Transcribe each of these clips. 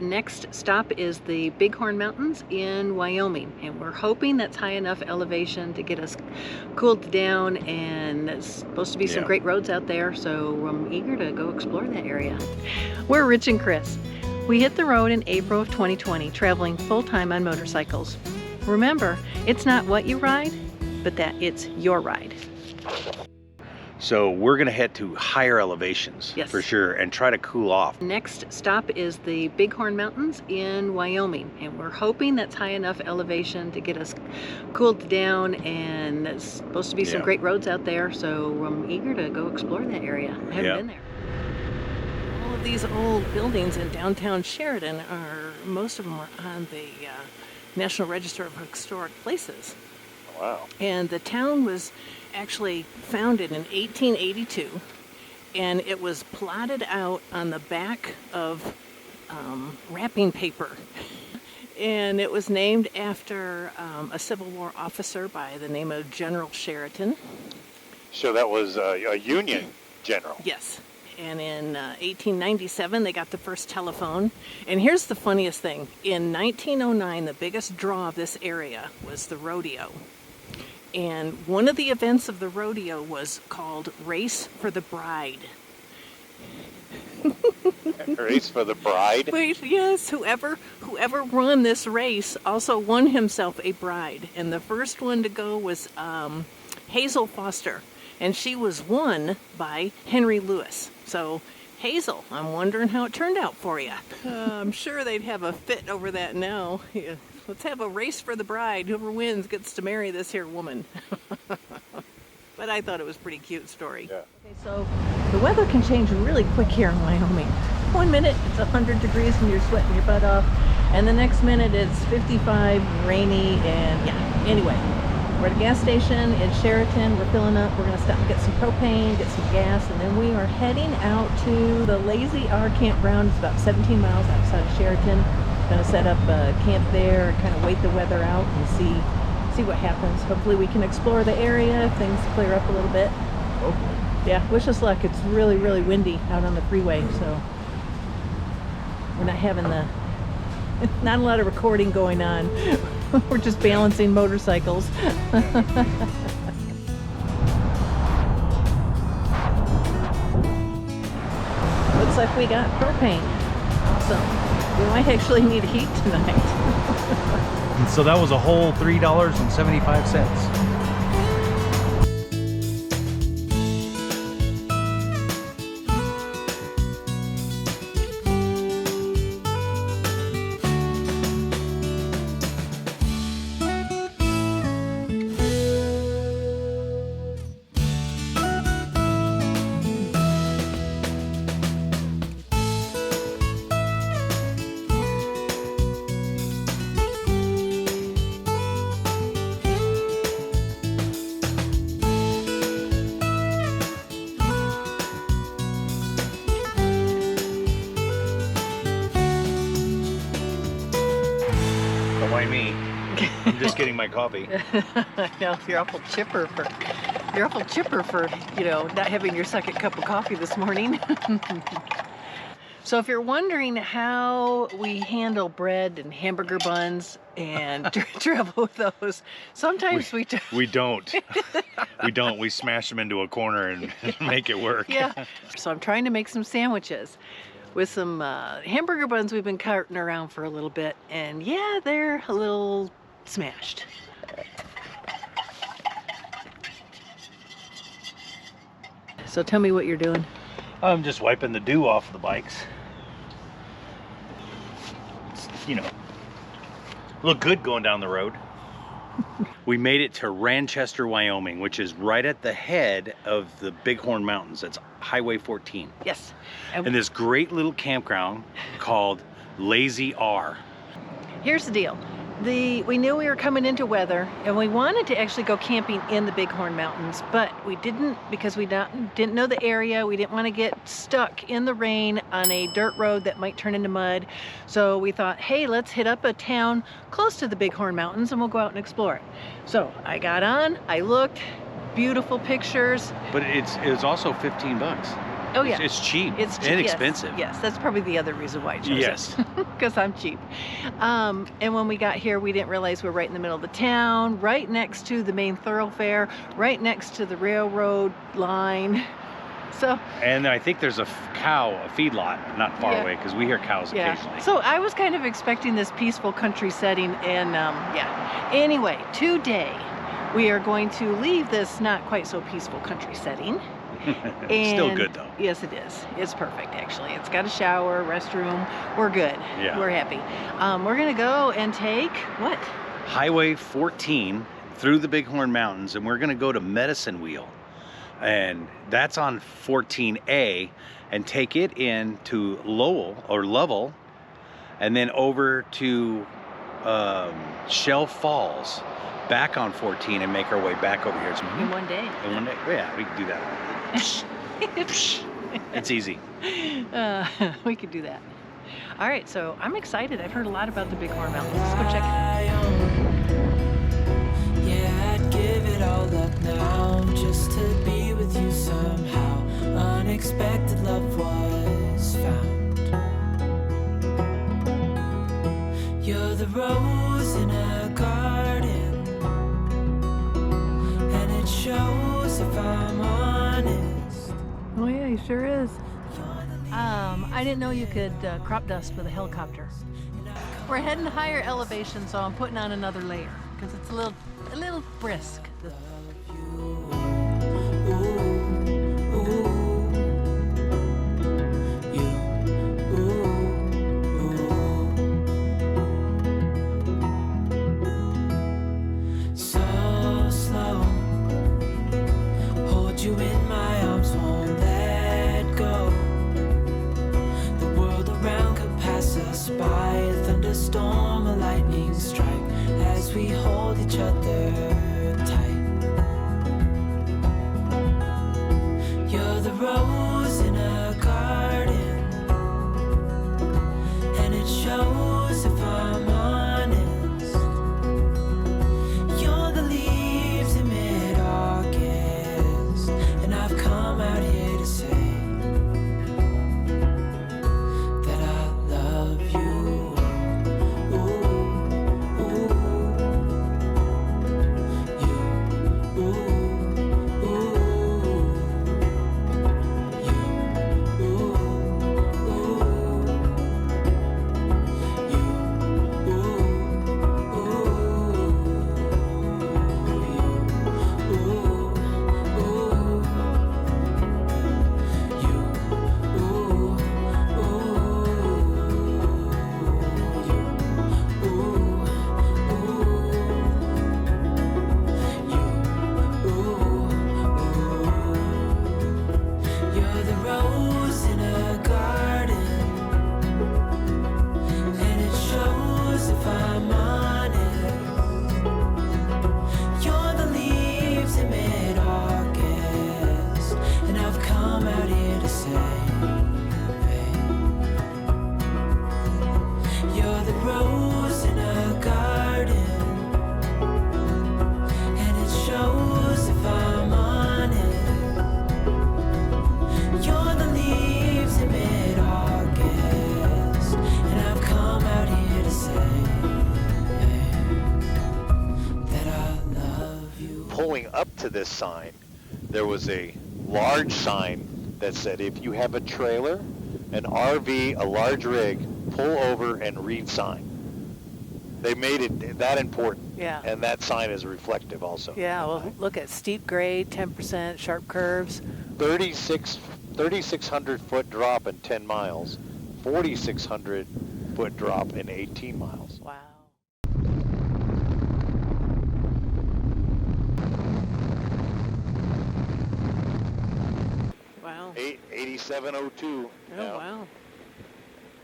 next stop is the Bighorn Mountains in Wyoming, and we're hoping that's high enough elevation to get us cooled down, and there's supposed to be some great roads out there, so I'm eager to go explore that area. We're Rich and Chris. We hit the road in April of 2020, traveling full-time on motorcycles. Remember, it's not what you ride, but that it's your ride. So we're gonna head to higher elevations, yes, for sure, and try to cool off. Next stop is the Bighorn Mountains in Wyoming, and we're hoping that's high enough elevation to get us cooled down, and there's supposed to be some great roads out there, so I'm eager to go explore that area. I haven't been there. All of these old buildings in downtown Sheridan most of them are on the National Register of Historic Places. Wow. And the town was actually founded in 1882, and it was plotted out on the back of wrapping paper. And it was named after a Civil War officer by the name of General Sheridan. So that was a Union general? Yes. And in 1897, they got the first telephone. And here's the funniest thing. In 1909, the biggest draw of this area was the rodeo. And one of the events of the rodeo was called Race for the Bride. Race for the bride? Wait, yes, whoever won this race also won himself a bride. And the first one to go was Hazel Foster. And she was won by Henry Lewis. So, Hazel, I'm wondering how it turned out for you. I'm sure they'd have a fit over that now. Yeah. Let's have a race for the bride. Whoever wins gets to marry this here woman. But I thought it was a pretty cute story. Yeah. Okay, so the weather can change really quick here in Wyoming. 1 minute it's 100 degrees and you're sweating your butt off, and the next minute it's 55, rainy, and yeah. Anyway, we're at a gas station in Sheraton. We're filling up. We're going to stop and get some propane, get some gas, and then we are heading out to the Lazy R campground. It's about 17 miles outside of Sheraton. Going to set up a camp there and kind of wait the weather out and see what happens. Hopefully we can explore the area if things clear up a little bit. Hopefully. Yeah, wish us luck. It's really, really windy out on the freeway, so we're not having not a lot of recording going on. We're just balancing motorcycles. Looks like we got propane. Awesome. We might actually need heat tonight. And so that was a whole $3.75. Why me? I'm just getting my coffee. No, you're awful chipper for not having your second cup of coffee this morning. So if you're wondering how we handle bread and hamburger buns and travel with those, sometimes we don't. We don't. We don't. We smash them into a corner and make it work. Yeah. So I'm trying to make some sandwiches with some hamburger buns we've been carting around for a little bit, and yeah, they're a little smashed. So tell me what you're doing. I'm just wiping the dew off the bikes. You know, look good going down the road. We made it to Ranchester, Wyoming, which is right at the head of the Bighorn Mountains. That's Highway 14. Yes. And this great little campground called Lazy R. Here's the deal. We knew we were coming into weather, and we wanted to actually go camping in the Bighorn Mountains, but we didn't, because we didn't know the area. We didn't want to get stuck in the rain on a dirt road that might turn into mud. So we thought, hey, let's hit up a town close to the Bighorn Mountains and we'll go out and explore it. So I got on, I looked, beautiful pictures. But it was also 15 bucks. Oh yeah, It's cheap. it's cheap. Inexpensive. Yes, that's probably the other reason why I chose Yes. it. Because I'm cheap. And when we got here, we didn't realize we were right in the middle of the town, right next to the main thoroughfare, right next to the railroad line. So And I think there's a feedlot not far Yeah. away, because we hear cows occasionally. So I was kind of expecting this peaceful country setting, and yeah. Anyway, today we are going to leave this not quite so peaceful country setting. Still And- good though. Yes, it is. It's perfect, actually. It's got a shower, restroom. We're good. Yeah. We're happy. We're gonna go and take what? Highway 14 through the Bighorn Mountains, and we're gonna go to Medicine Wheel, and that's on 14A, and take it in to Lovell, and then over to Shell Falls, back on 14, and make our way back over here. In one day. In one day. Yeah, we can do that. It's easy. We could do that. All right, so I'm excited. I've heard a lot about the Bighorn Mountains. Let's go check it out. Yeah, I'd give it all up now just to be with you somehow. Unexpected love was found. You're the rose in a garden, and it shows if I'm honest. Oh yeah, he sure is. I didn't know you could crop dust with a helicopter. We're heading to higher elevation, so I'm putting on another layer because it's a little brisk. So slow, hold you in my arms, won't let go. The world around could pass us by, a thunderstorm, a lightning strike, as we hold each other tight. You're the rose in a garden, and it shows if I'm honest. You're the leaves in mid-August, and I've come out here to say that I love you. Ooh, ooh, you. Ooh, ooh, you. Ooh, ooh, you. You're the rose in a garden, and it shows if I'm honest. You're the leaves in mid-August, and I've come out here to say, you're the rose in a garden, and it shows if I'm honest. You're the leaves in mid-August, and I've come out here to say that I love you. Pulling up to this sign, there was a large sign that said, if you have a trailer, an RV, a large rig, pull over and read sign. They made it that important. Yeah. And that sign is reflective also. Yeah, well, look at steep grade, 10%, sharp curves. 3,600 foot drop in 10 miles, 4,600 foot drop in 18 miles. Wow. Wow. 8702. Oh, wow.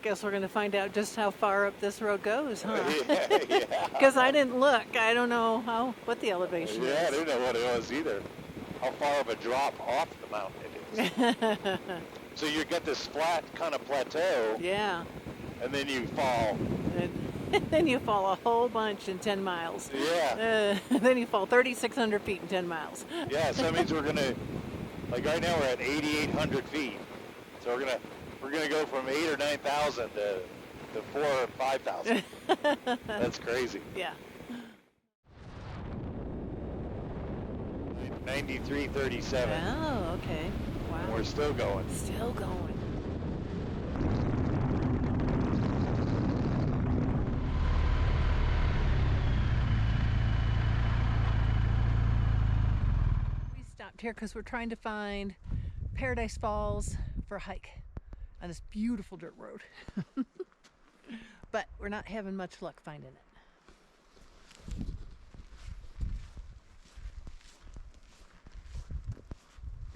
Guess we're going to find out just how far up this road goes, huh? Yeah. Because I didn't look. I don't know what the elevation Yeah, I is. didn't know what it was either. How far of a drop off the mountain it is. So you get this flat kind of plateau, Yeah. and then you fall. And then you fall a whole bunch in 10 miles. Yeah. Then you fall 3,600 feet in 10 miles. Yeah, so that means we're going to, like right now we're at 8,800 feet. So we're gonna go from 8,000 or 9,000 to 4,000 or 5,000. That's crazy. Yeah. 93.37. Oh, okay. Wow. We're still going. Still going. We stopped here because we're trying to find Paradise Falls for a hike on this beautiful dirt road. But we're not having much luck finding it.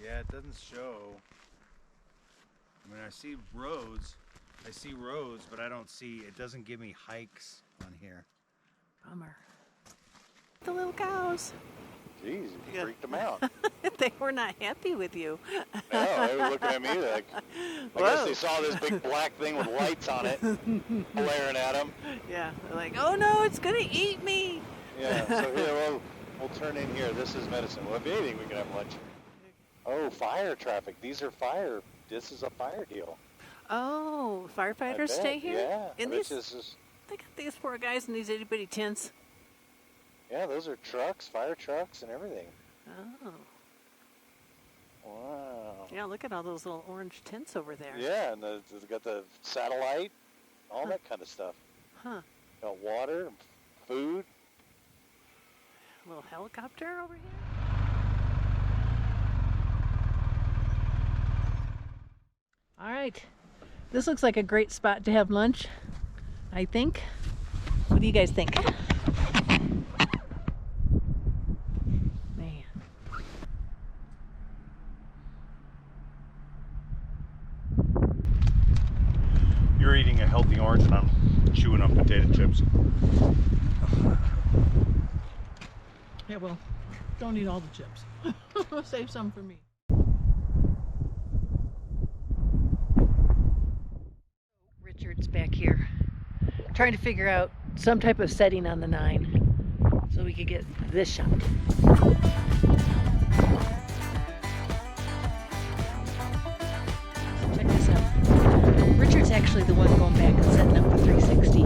Yeah, it doesn't show. I mean, I see roads, but I don't see, it doesn't give me hikes on here. Bummer. The little cows. Jeez, you freaked them out. They were not happy with you. No, they were looking at me like, I guess they saw this big black thing with lights on it, blaring at them. Yeah, they're like, oh no, it's gonna eat me. Yeah, so here, we'll turn in here. This is medicine. Well, if anything, we can have lunch. Oh, fire traffic. These are fire. This is a fire deal. Oh, I firefighters bet, stay here? Yeah. In This these, is, they got these poor guys in these itty bitty tents. yeah, those are trucks, fire trucks and everything. Oh. Wow. Yeah, look at all those little orange tents over there. Yeah, and they've got the satellite, all that kind of stuff. Huh. Got water, food. A little helicopter over here. All right. This looks like a great spot to have lunch, I think. What do you guys think? Man. You're eating a healthy orange and I'm chewing on potato chips. Yeah, well, don't eat all the chips. Save some for me. Richard's back here trying to figure out some type of setting on the 9 so we could get this shot. Check this out. Richard's actually the one going back and setting up the 360.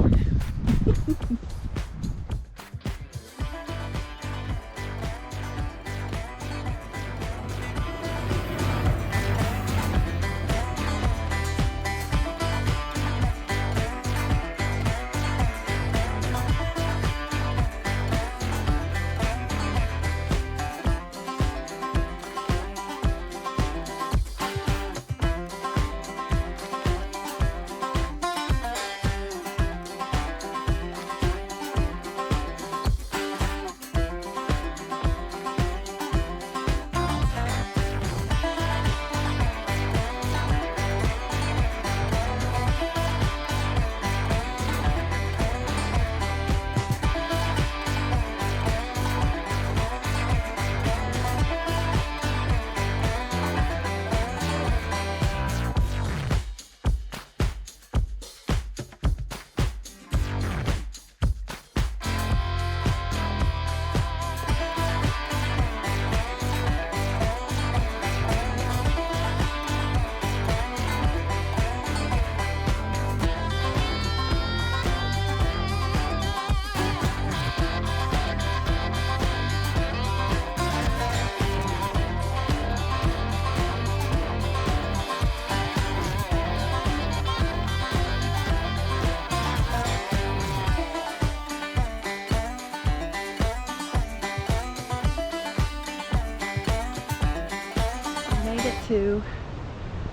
To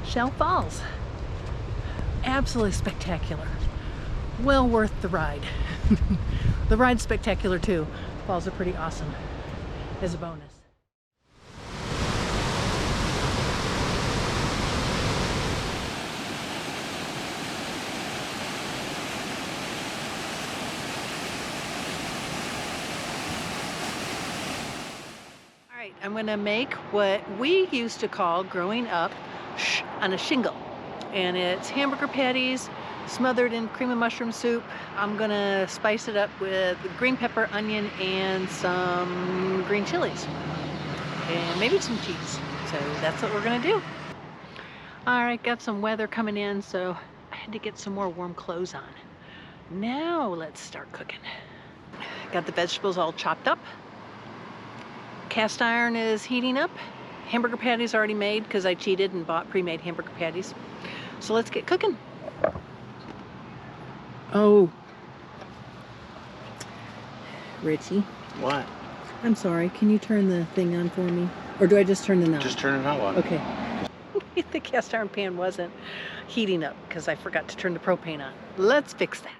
Shell Falls. Absolutely spectacular. Well worth the ride. The ride's spectacular too. Falls are pretty awesome as a bonus. I'm going to make what we used to call growing up on a shingle, and it's hamburger patties smothered in cream of mushroom soup. I'm going to spice it up with green pepper, onion, and some green chilies, and maybe some cheese. So that's what we're going to do. All right, got some weather coming in, so I had to get some more warm clothes on. Now let's start cooking. Got the vegetables all chopped up. Cast iron is heating up. Hamburger patties already made because I cheated and bought pre-made hamburger patties. So let's get cooking. Oh. Richie. What? I'm sorry, can you turn the thing on for me? Or do I just turn the knob? Just turn it on. Okay. The cast iron pan wasn't heating up because I forgot to turn the propane on. Let's fix that.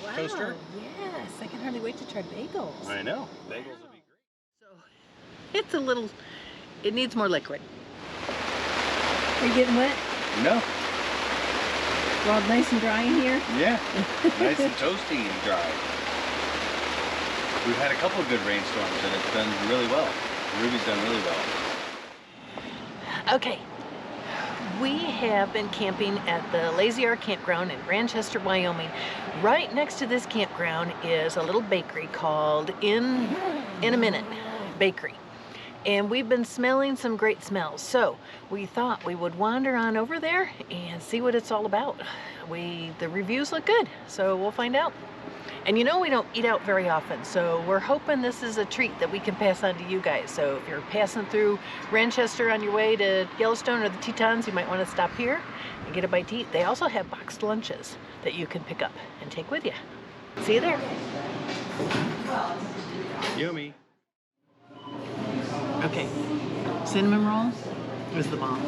Wow, Toaster? yes. I can hardly wait to try bagels. I know. Bagels would be great. So, it's a little, it needs more liquid. Are you getting wet? No. We're all nice and dry in here? Yeah. Nice and toasty and dry. We've had a couple of good rainstorms and it's done really well. Ruby's done really well. Okay. We have been camping at the Lazy R campground in Ranchester, Wyoming. Right next to this campground is a little bakery called In a Minute Bakery. And we've been smelling some great smells. So we thought we would wander on over there and see what it's all about. The reviews look good, so we'll find out. And you know we don't eat out very often, so we're hoping this is a treat that we can pass on to you guys. So if you're passing through Ranchester on your way to Yellowstone or the Tetons, you might want to stop here and get a bite to eat. They also have boxed lunches that you can pick up and take with you. See you there. Yummy. Okay, cinnamon roll is the bomb.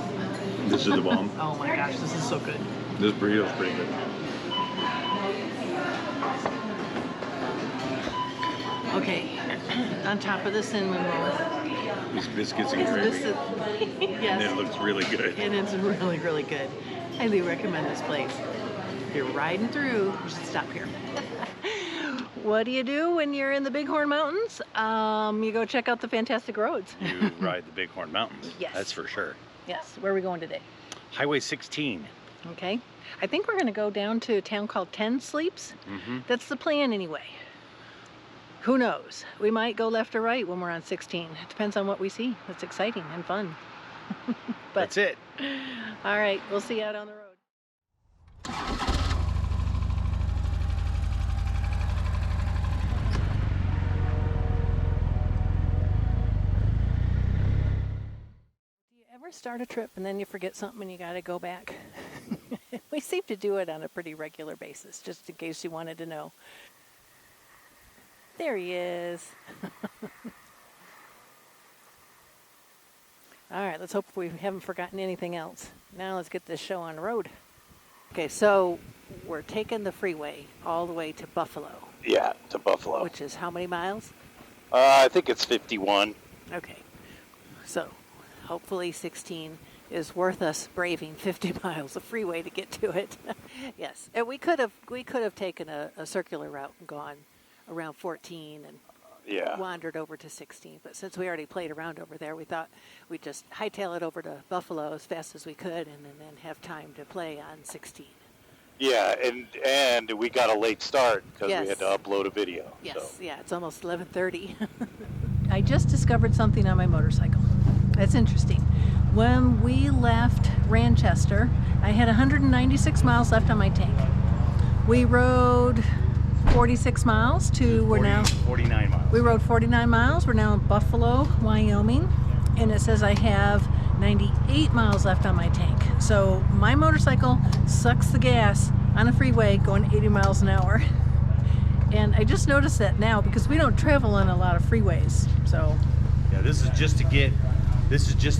This is the bomb. Oh my gosh, this is so good. This burrito's pretty good. Okay, on top of the cinnamon roll, These biscuits and this gravy. is, And yes, it looks really good. and it's really, really good. Highly recommend this place. If you're riding through, you should stop here. What do you do when you're in the Bighorn Mountains? You go check out the fantastic roads. You ride the Bighorn Mountains. Yes. That's for sure. Yes, where are we going today? Highway 16. Okay, I think we're gonna go down to a town called 10 Sleeps. Mm-hmm. That's the plan anyway. Who knows? We might go left or right when we're on 16. It depends on what we see. It's exciting and fun. But, That's it. all right, we'll see you out on the road. Do you ever start a trip and then you forget something and you gotta go back? We seem to do it on a pretty regular basis, just in case you wanted to know. There he is. All right, let's hope we haven't forgotten anything else. Now let's get this show on the road. Okay, so we're taking the freeway all the way to Buffalo, Yeah, to Buffalo. which is how many miles? I think it's 51. Okay, so hopefully 16 is worth us braving 50 miles of freeway to get to it. Yes, and we could have taken a circular route and gone around 14 and Yeah. wandered over to 16, but since we already played around over there, we thought we'd just hightail it over to Buffalo as fast as we could and then have time to play on 16. Yeah, and we got a late start because Yes. we had to upload a video. Yes, So. yeah, it's almost 11:30. I just discovered something on my motorcycle. That's interesting. When we left Ranchester, I had 196 miles left on my tank. We rode 46 miles to, we're now 49 miles. We rode 49 miles. We're now in Buffalo, Wyoming, and it says I have 98 miles left on my tank. So my motorcycle sucks the gas on a freeway going 80 miles an hour. And I just noticed that now because we don't travel on a lot of freeways. So Yeah, this is just to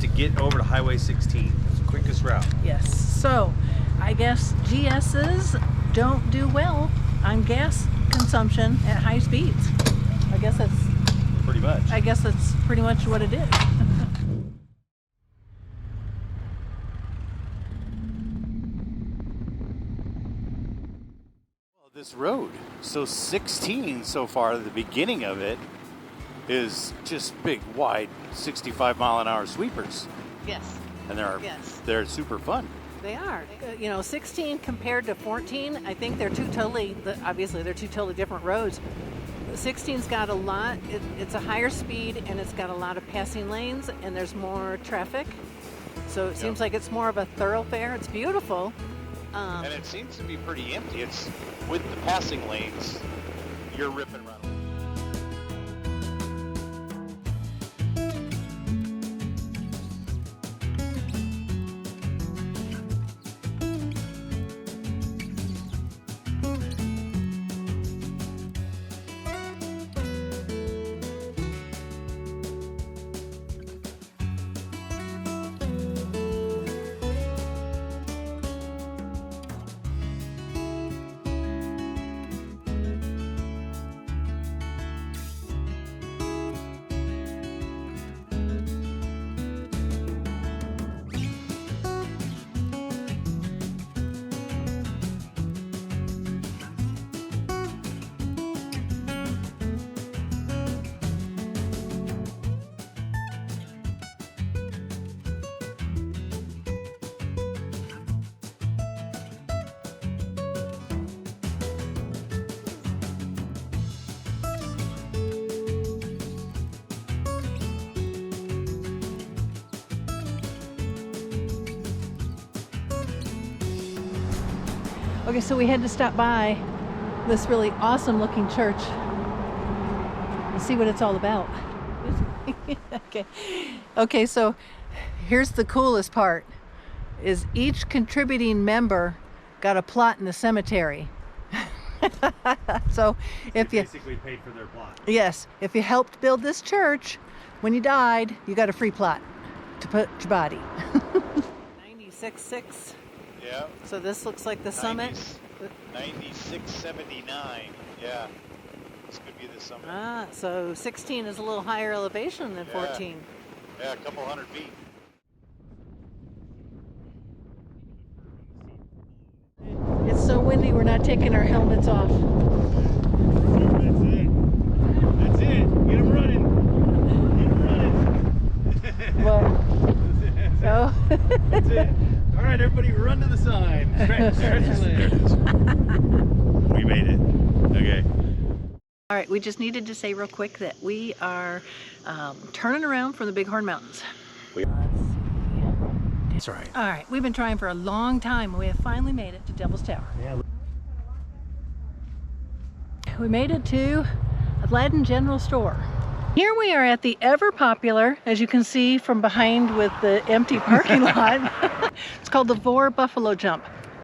get over to Highway 16. It's the quickest route. yes, so I guess GSs don't do well on gas consumption at high speeds. I guess that's Pretty much. pretty much what it is. Well, this road, so 16 so far, the beginning of it is just big, wide, 65-mile-an-hour sweepers, Yes. and Yes. they're super fun. They are. You know, 16 compared to 14, I think they're obviously they're two totally different roads. 16's got a lot, it's a higher speed and it's got a lot of passing lanes and there's more traffic. So it seems like it's more of a thoroughfare. It's beautiful. And it seems to be pretty empty. It's with the passing lanes, you're ripping around. Okay, so we had to stop by this really awesome looking church and see what it's all about. Okay, so here's the coolest part, is each contributing member got a plot in the cemetery. So if you basically paid for their plot. Yes, if you helped build this church, when you died, you got a free plot to put your body. 96.6. Yeah. So this looks like the summit. 96.79. Yeah. This could be the summit. Ah, so 16 is a little higher elevation than 14. Yeah, a couple hundred feet. It's so windy, we're not taking our helmets off. That's it. Get them running. Get them running. What? No. That's it. All right, everybody, run to the sign. Stretch your legs. We made it. Okay. All right, we just needed to say real quick that we are turning around from the Bighorn Mountains. That's right. All right, we've been trying for a long time. We have finally made it to Devil's Tower. Yeah. We made it to Aladdin General Store. Here we are at the ever popular, as you can see from behind with the empty parking lot. It's called the Vor Buffalo Jump.